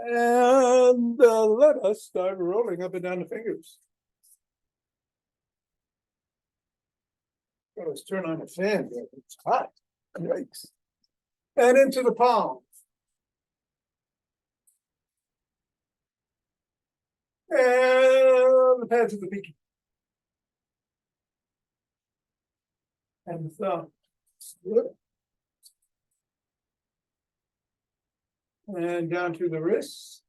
And let us start rolling up and down the fingers. Let's turn on the fan. It's hot. Yikes. And into the palm. And the pads of the pinky. And the thumb. Good. And down to the wrists.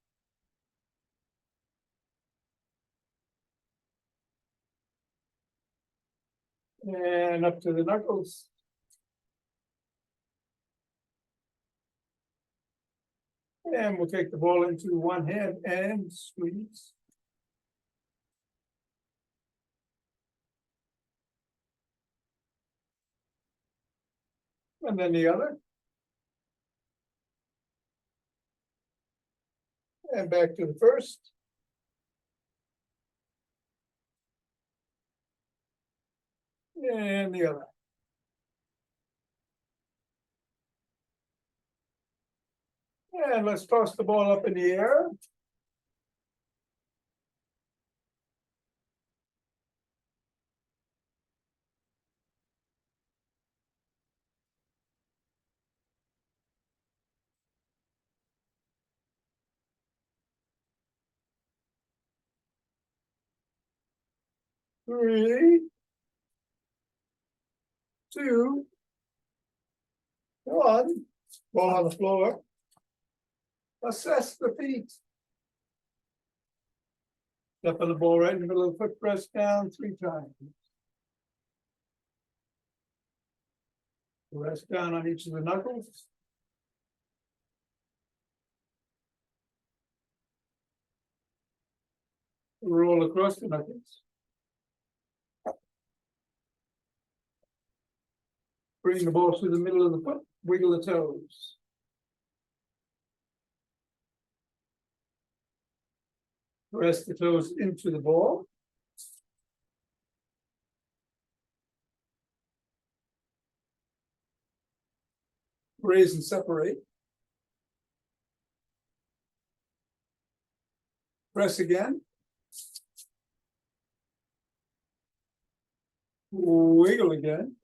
And up to the knuckles. And we'll take the ball into one hand and squeeze. And then the other. And back to the first. And the other. And let's toss the ball up in the air. Three, two, one. Ball on the floor. Assess the feet. Step of the ball right in the middle of the foot, press down 3 times. Rest down on each of the knuckles. Roll across the knuckles. Bring the ball to the middle of the foot, wiggle the toes. Press the toes into the ball. Raise and separate. Press again. Wiggle again.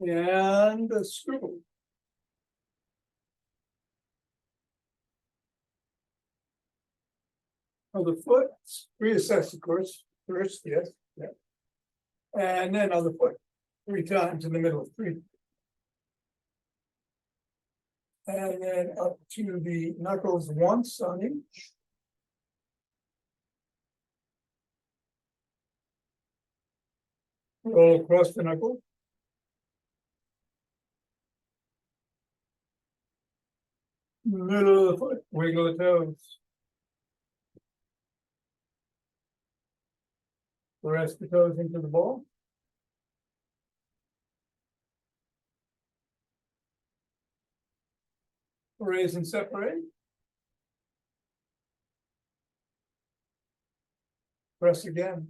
And a scribble. Of the foot, reassess, of course, first, yes, yeah. And then on the foot, 3 times in the middle, 3. And then up to the knuckles once on each. Roll across the knuckle. Middle of the foot, wiggle the toes. Press the toes into the ball. Raise and separate. Press again.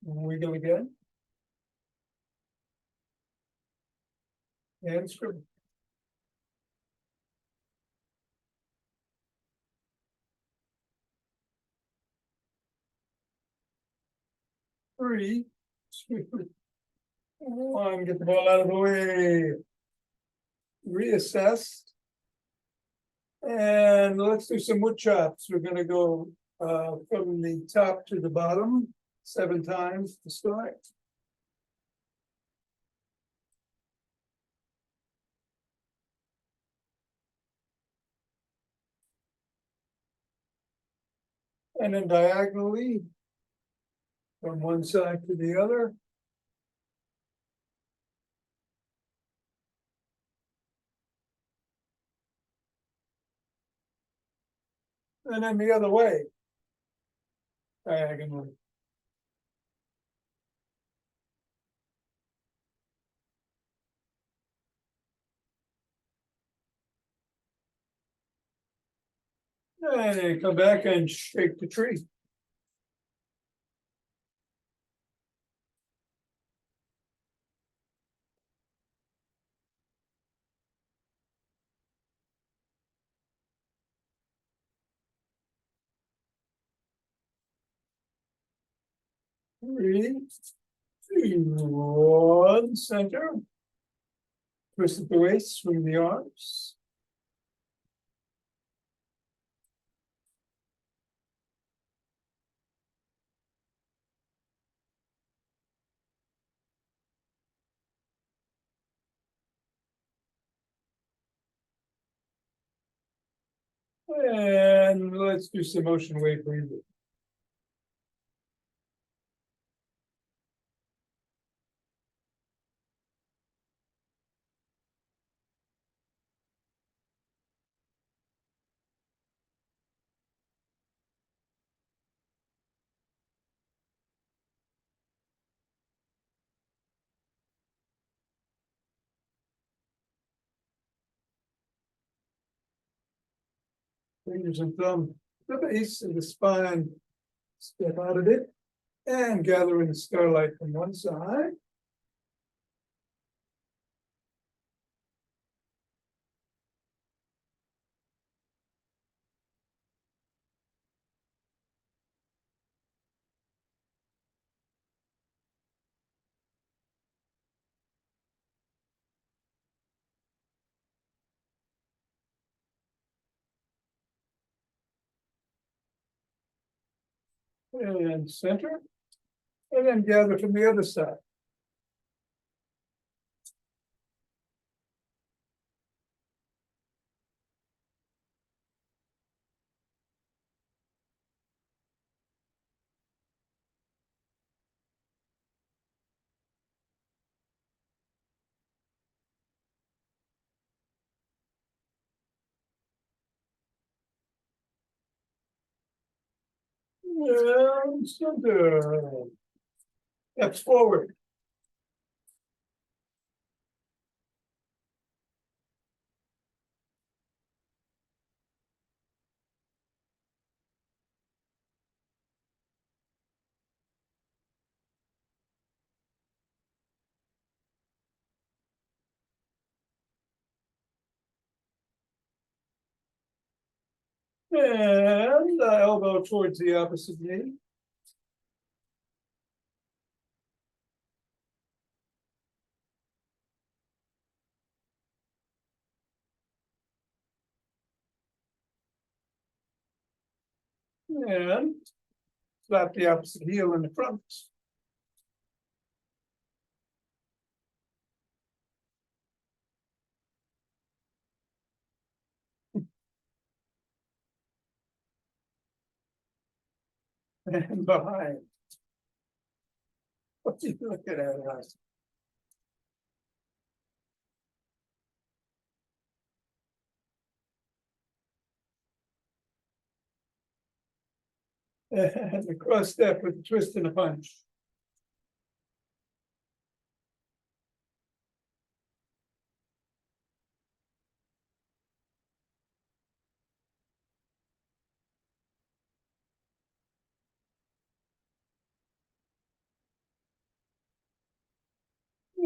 Wiggle again. And scribble. Three, 2, 1, get the ball out of the way. Reassess. And let's do some wood chops. We're gonna go from the top to the bottom 7 times to start. And then diagonally from one side to the other. And then the other way. Diagonally. And then come back and shake the tree. 3, 2, 1, center. Twist at the waist, swing the arms. And let's do some motion wave breathing. Fingers and thumb, the base of the spine, step out of it, and gather in the starlight from one side. And center, and then gather from the other side. And center. Steps forward. And elbow towards the opposite knee. And slap the opposite heel in the front. And behind. What are you looking at us? And the cross step with the twist and a punch.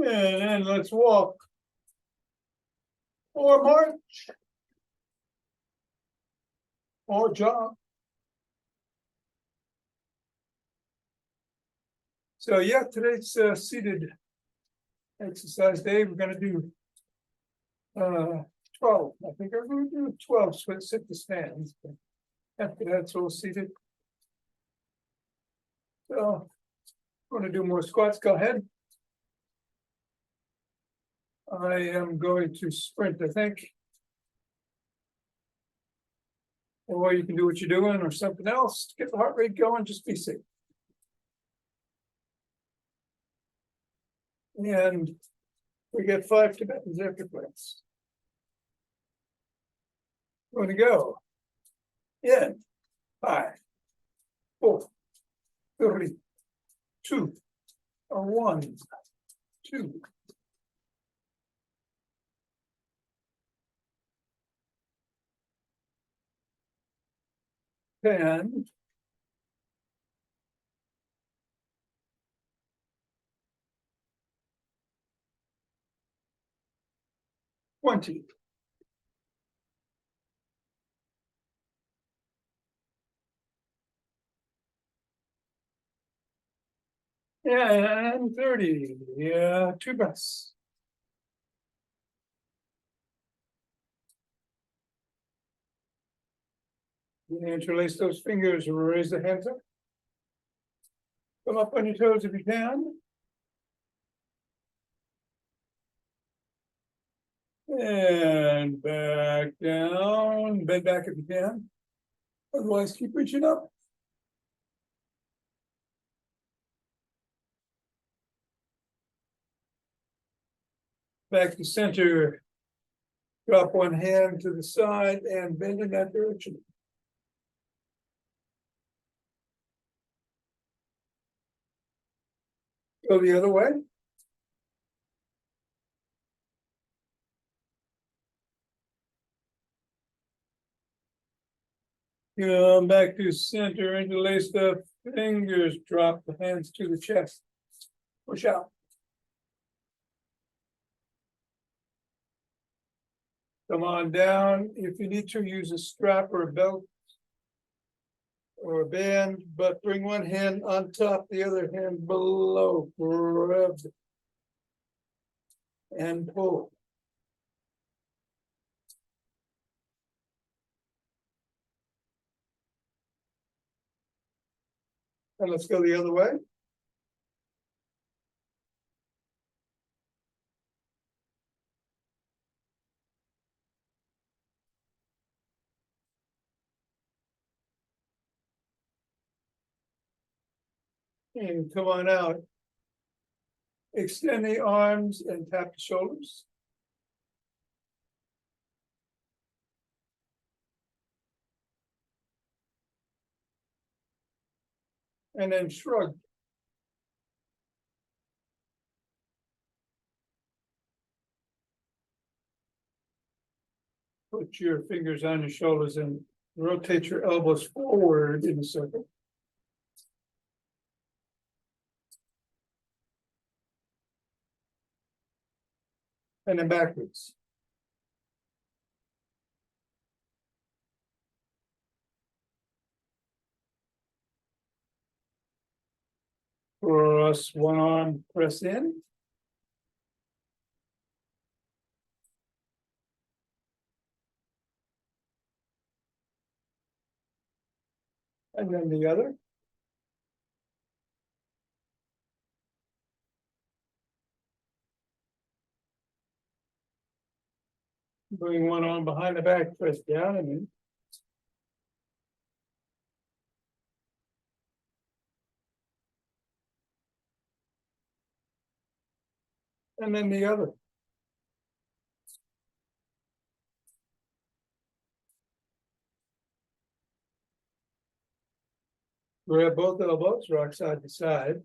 And then let's walk. Or march. Or jog. So yeah, today's seated exercise day. We're gonna do 12. I think I'm gonna do 12 sit to stands. But after that's all seated. So want to do more squats, go ahead. I am going to sprint, I think. Or you can do what you're doing or something else to get the heart rate going, just be safe. And we get 5 Tibetans after class. Going to go. In 5, 4, 3, 2, or 1, 2. 10. 20. And 30, yeah, 2 breaths. You interlace those fingers, raise the hands up. Come up on your toes if you can. And back down, bend back if you can. Otherwise, keep reaching up. Back to center. Drop one hand to the side and bend in that direction. Go the other way. Come back to center, interlace the fingers, drop the hands to the chest. Push out. Come on down. If you need to, use a strap or a belt or a band, but bring one hand on top, the other hand below. Grab and pull. And let's go the other way. And come on out. Extend the arms and tap the shoulders. And then shrug. Put your fingers on your shoulders and rotate your elbows forward in a circle. And then backwards. Cross one arm, press in. And then the other. Bring one arm behind the back, press down and in. And then the other. Grab both elbows, rock side to side.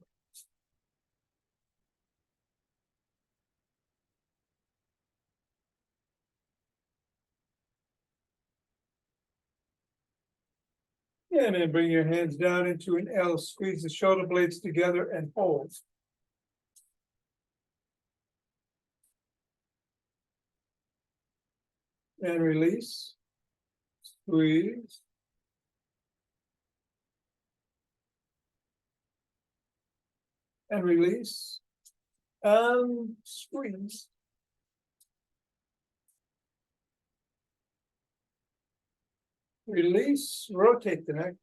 And then bring your hands down into an L, squeeze the shoulder blades together and hold. And release, squeeze. And release, and squeeze. Release, rotate the neck.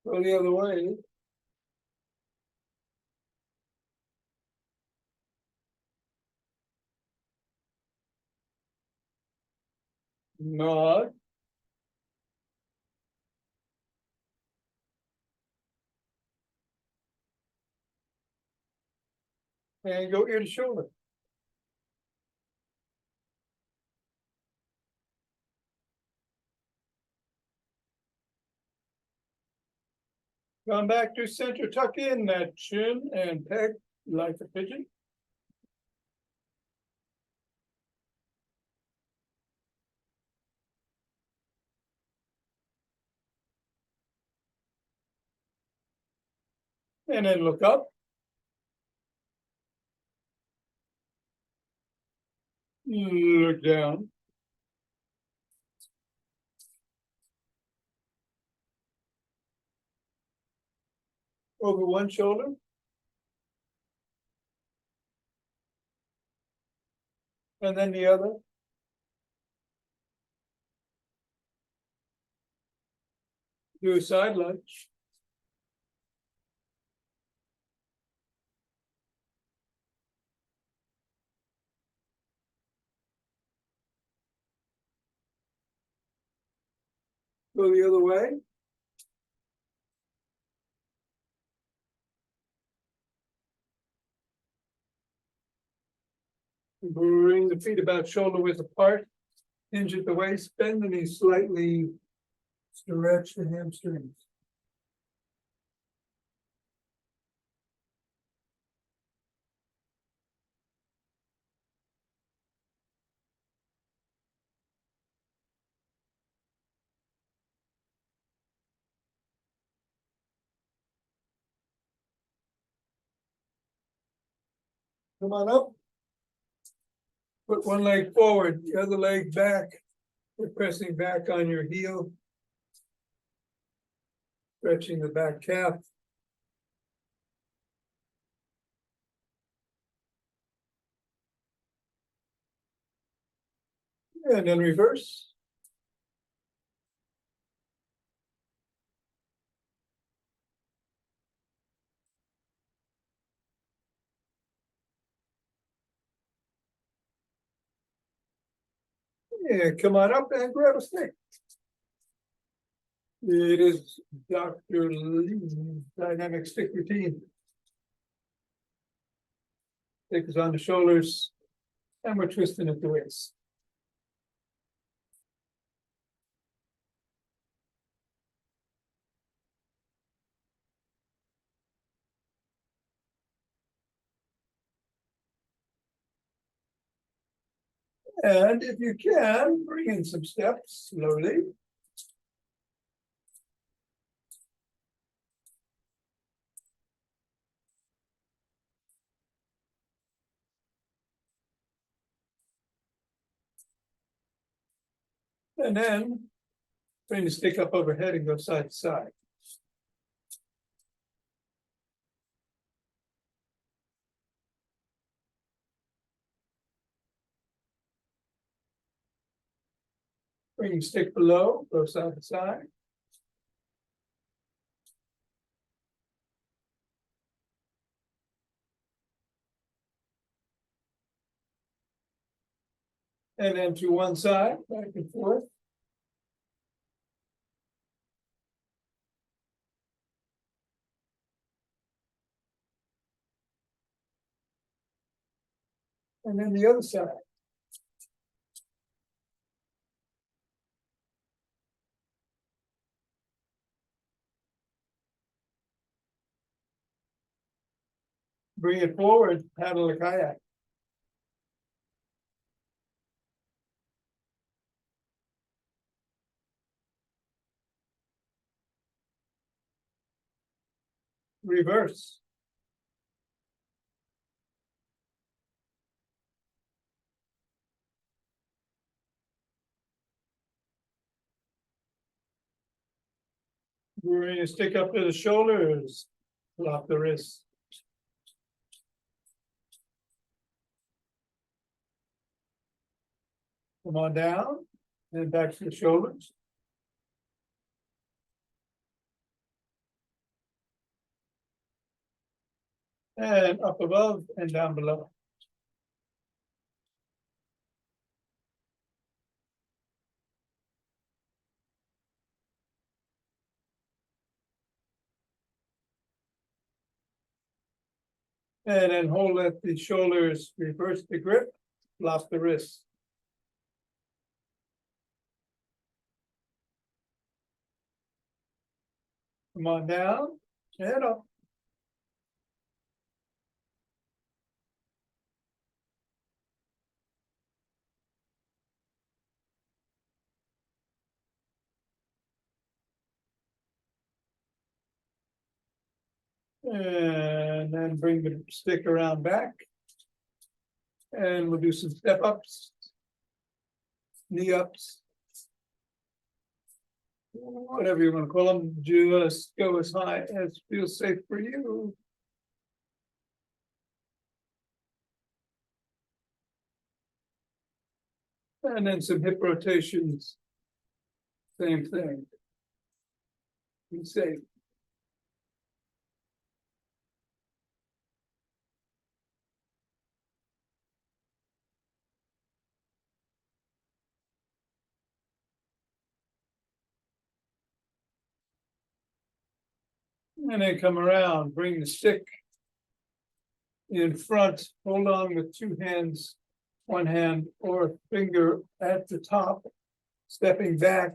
Go the other way. Nod. And go ear to shoulder. Come back to center, tuck in that chin and peg like a pigeon. And then look up. Look down. over one shoulder. And then the other. Do a side lunge. Go the other way. Bring the feet about shoulder width apart. Hinge at the waist, bend the knees slightly. Stretch the hamstrings. Come on up. Put one leg forward, the other leg back. You're pressing back on your heel. Stretching the back calf. And then reverse. Yeah, come on up and grab a stick. It is Dr. Lee's dynamic stick routine. Stick is on the shoulders, and we're twisting at the waist. And if you can, bring in some steps slowly. And then bring the stick up overhead and go side to side. Bring the stick below, go side to side. And then to one side, back and forth. And then the other side. Bring it forward, paddle a kayak. Reverse. Bring your stick up to the shoulders, lock the wrists. Come on down, and back to the shoulders. And up above and down below. And then hold at the shoulders, reverse the grip, lock the wrists. Come on down and up. And then bring the stick around back. And we'll do some step ups, knee ups, whatever you want to call them, just go as high as feels safe for you. And then some hip rotations, same thing. Be safe. And then come around, bring the stick in front, hold on with two hands, one hand or finger at the top, stepping back,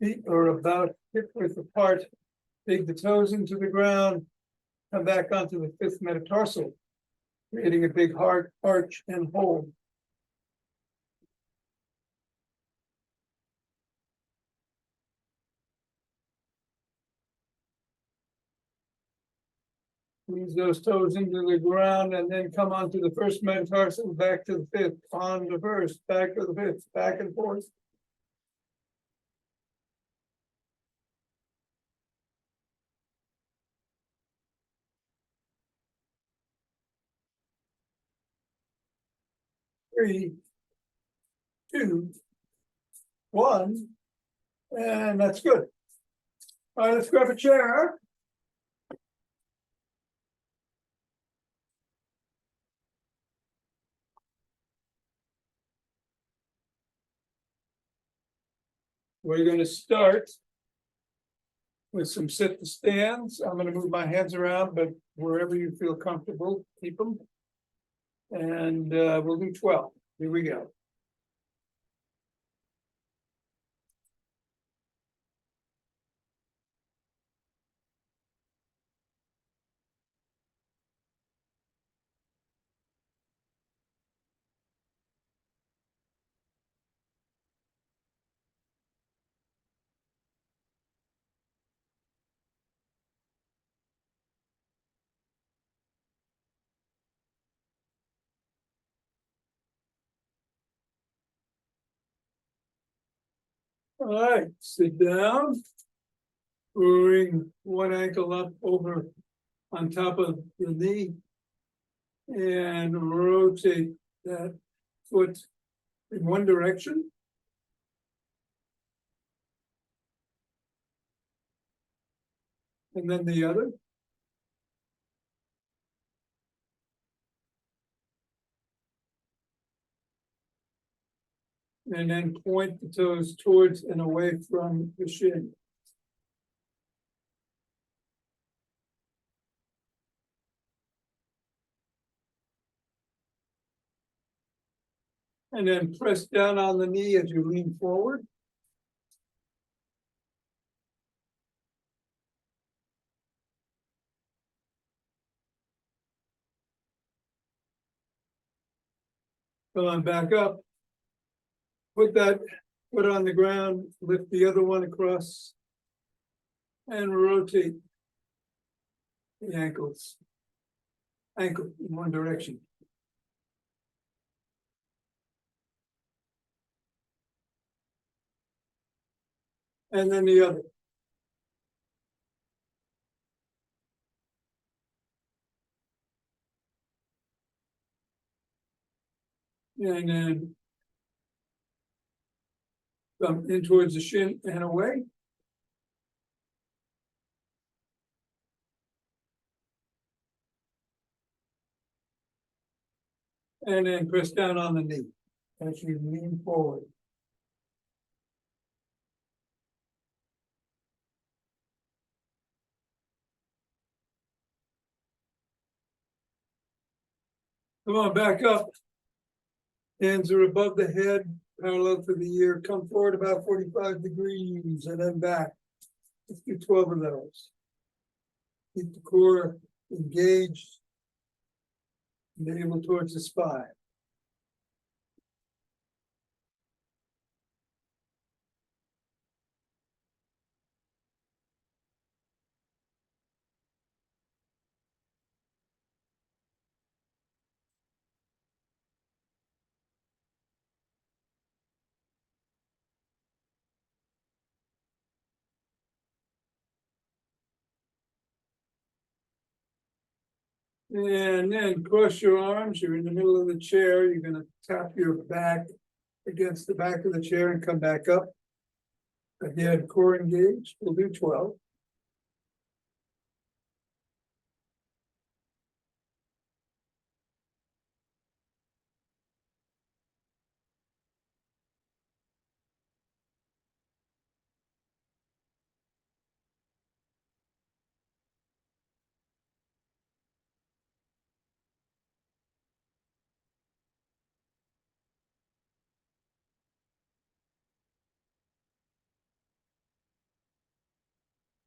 feet are about hip width apart, dig the toes into the ground, come back onto the fifth metatarsal, creating a big hard arch and hold. Squeeze those toes into the ground and then come onto the first metatarsal, back to the fifth, on the first, back to the fifth, back and forth. Three, two, one, and that's good. All right, let's grab a chair. We're going to start with some sit to stands. I'm going to move my hands around, but wherever you feel comfortable, keep them. And we'll do 12. Here we go. All right, sit down. Bring one ankle up over on top of the knee and rotate that foot in one direction. And then the other. And then point the toes towards and away from the shin. And then press down on the knee as you lean forward. Come on back up. Put that foot on the ground, lift the other one across, and rotate the ankle in one direction. And then the other. And then come in towards the shin and away. And then press down on the knee as you lean forward. Come on, back up. Hands are above the head, parallel to the ear. Come forward about 45 degrees and then back. Let's do 12 of those. Keep the core engaged, navel towards the spine. And then cross your arms, you're in the middle of the chair, you're gonna tap your back against the back of the chair and come back up. Again, core engaged, we'll do 12.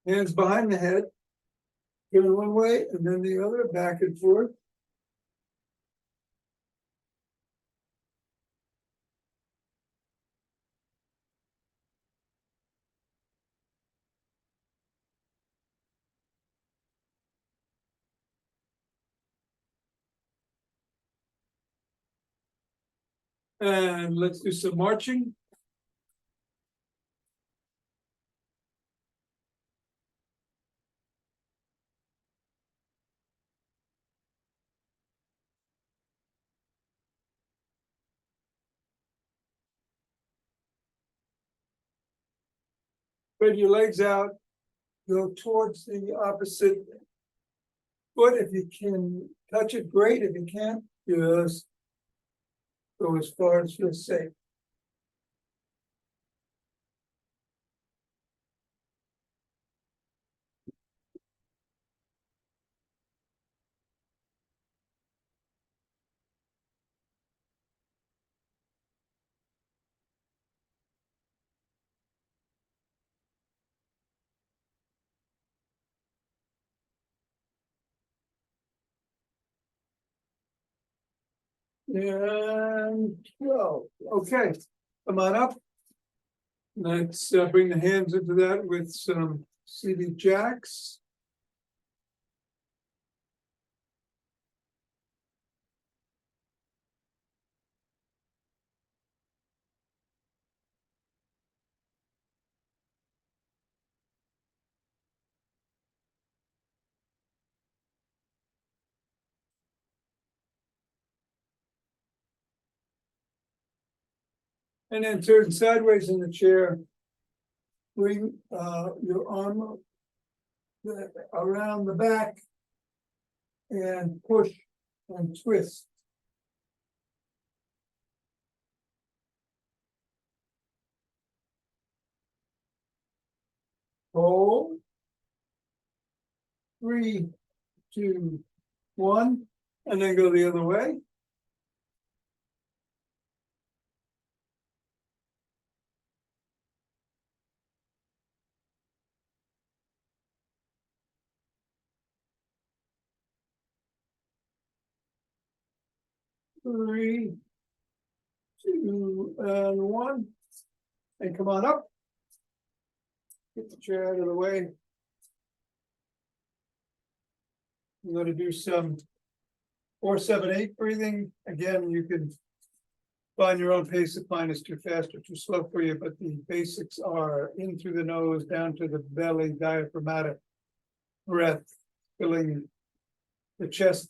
Hands behind the head. Going one way and then the other, back and forth. And let's do some marching. Spread your legs out, go towards the opposite foot. If you can touch it, great. If you can't, just go as far as you're safe. And 12. Okay, come on up. Let's bring the hands into that with some seated jacks. And then turn sideways in the chair. Bring your arm around the back and push and twist. Hold. 3, 2, 1, and then go the other way. Three, 2, and 1. And come on up. Get the chair out of the way. I'm going to do some 4, 7, 8 breathing. Again, you can find your own pace if mine is too fast or too slow for you, but the basics are in through the nose, down to the belly, diaphragmatic breath, filling the chest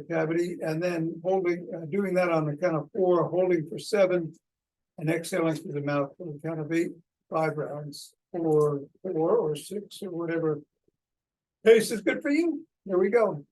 cavity, and then holding, doing that on the count of 4, holding for 7, and exhaling through the mouth for the count of 8, 5 rounds, or 4 or 6 or whatever pace is good for you. Here we go.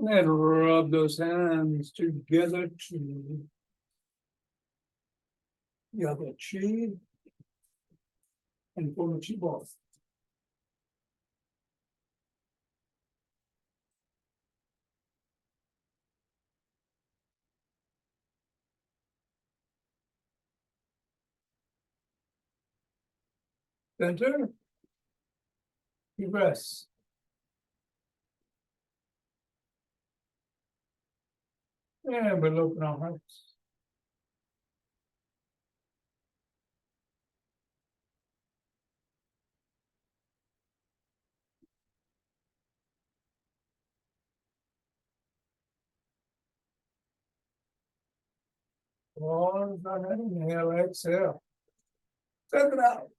And then rub those hands together to the other cheek and form a cheek ball. Center. Deep breaths. And we'll open our hearts. Pause on that. Inhale, exhale. Send it out.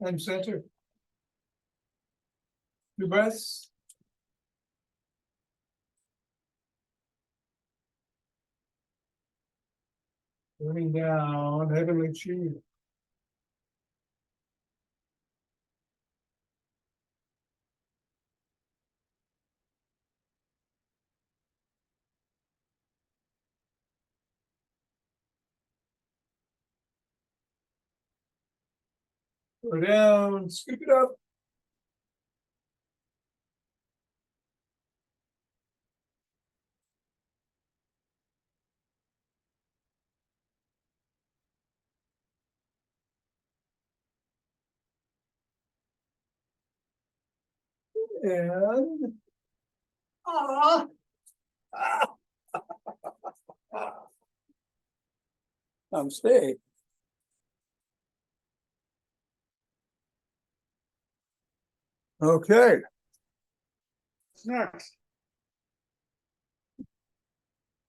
And center. 2 breaths. Bring down heavenly chi. Go down, scoop it up. And ah, ah, stay. Okay. Next.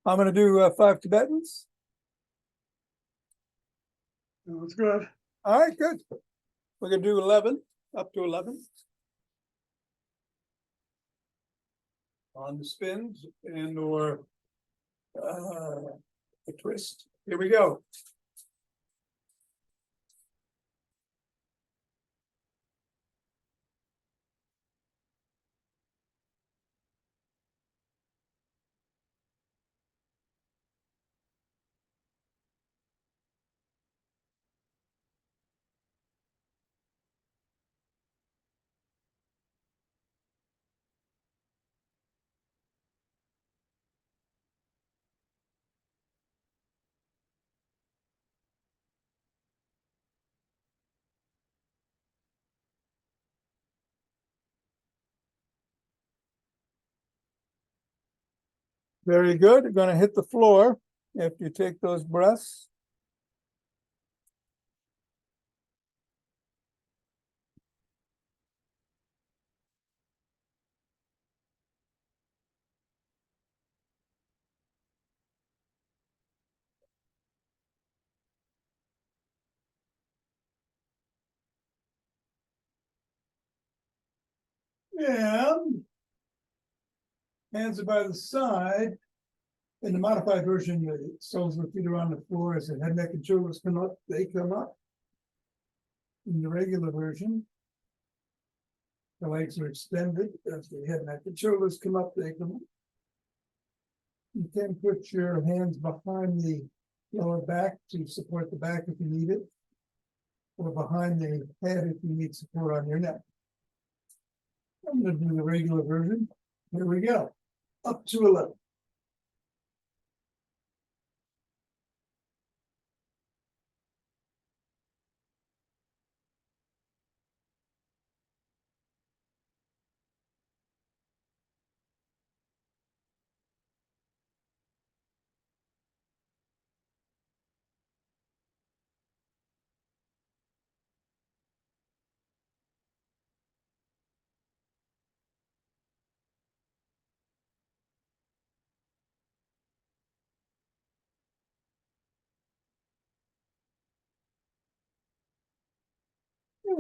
I'm going to do 5 Tibetans. That's good. All right, good. We're going to do 11, up to 11. On the spins and or a twist. Here we go. Very good. You're going to hit the floor after you take those breaths. And hands are by the side. In the modified version, the soles of the feet are on the floor as the head, neck, and shoulders come up. They come up. In the regular version, the legs are extended as the head, neck, and shoulders come up. They come up. You can put your hands behind the lower back to support the back if you need it, or behind the head if you need support on your neck. I'm going to do the regular version. Here we go. Up to 11.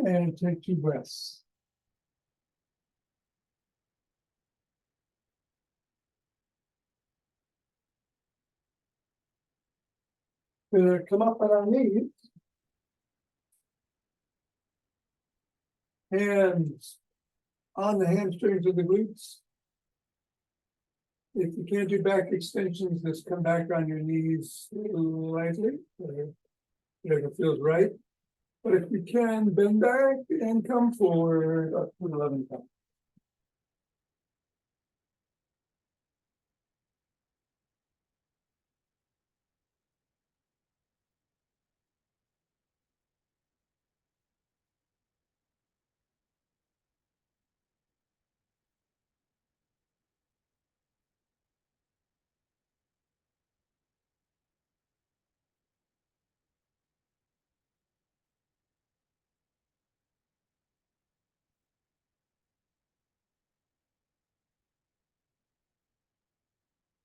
And take 2 breaths. We're gonna come up on our knees. Hands on the hamstrings of the glutes. If you can't do back extensions, just come back on your knees slightly, whatever feels right. But if you can, bend back and come forward up to 11 times.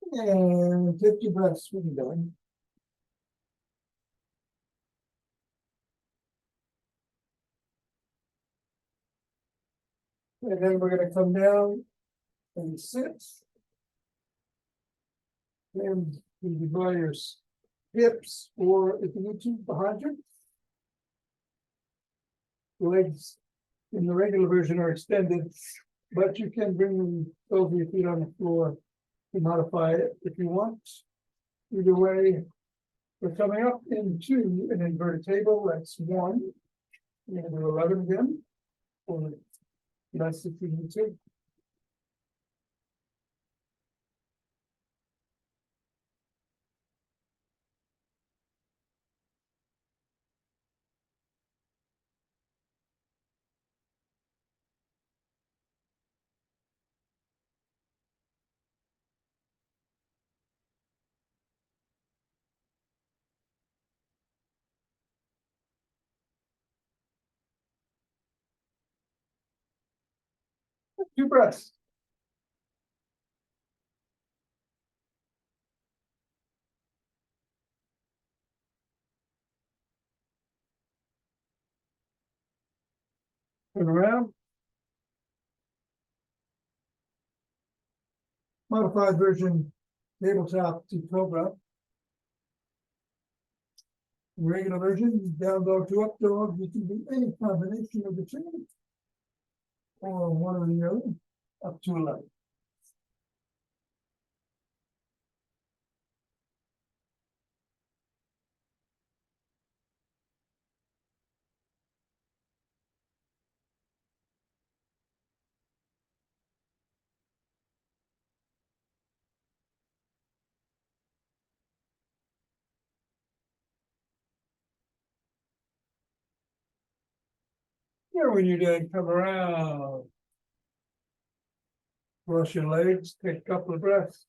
And take your breaths when you're done. And then we're gonna come down and sit. And you can by your hips, or if you need to, behind you. The legs in the regular version are extended, but you can bring them over your feet on the floor to modify it if you want. Either way, we're coming up into an inverted table. That's one. We're gonna do 11 again, or less if you need to. Two breaths. Turn around. Modified version, tabletop to cobra. Regular version, down dog to up dog. You can do any combination of the two, or one or the other, up to 11. Here, when you're done, come around. Cross your legs, take a couple of breaths.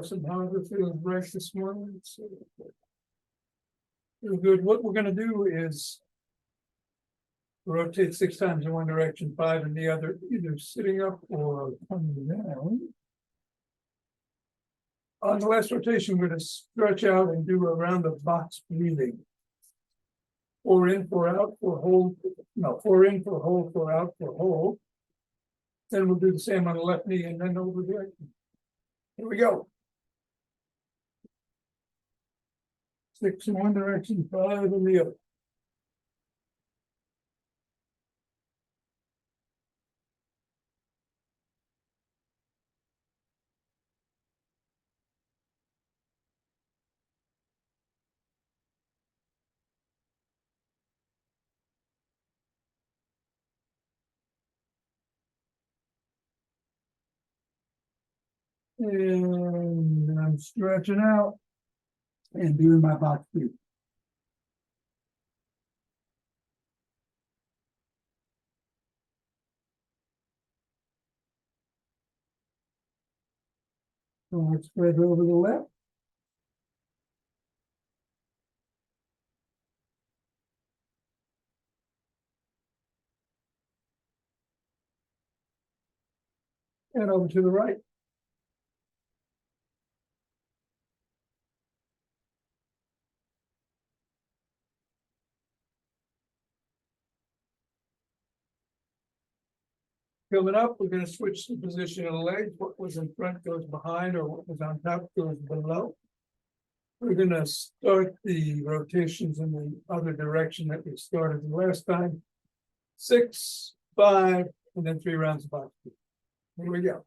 Some hunger feels right this morning. So feel good. What we're gonna do is rotate 6 times in one direction, 5 in the other, either sitting up or coming down. On the last rotation, we're gonna stretch out and do a round of box breathing. 4 in, 4 out, 4 hold. No, 4 in, 4 hold, 4 out, 4 hold. Then we'll do the same on the left knee and then over the right. Here we go. 6 in one direction, 5 in the other. And I'm stretching out and doing my box breathing. So let's spread over the left. And over to the right. Coming up, we're gonna switch the position of the legs. What was in front goes behind, or what was on top goes below. We're gonna start the rotations in the other direction that we started the last time. 6, 5, and then 3 rounds of box. Here we go.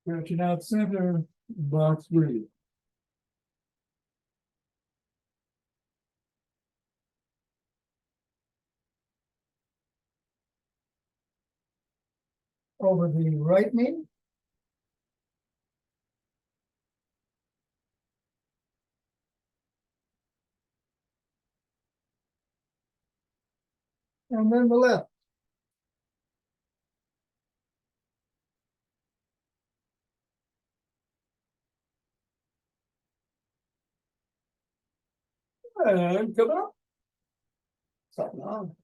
Stretching out center, box 3. Over the right knee. And then the left. And come up. Something on.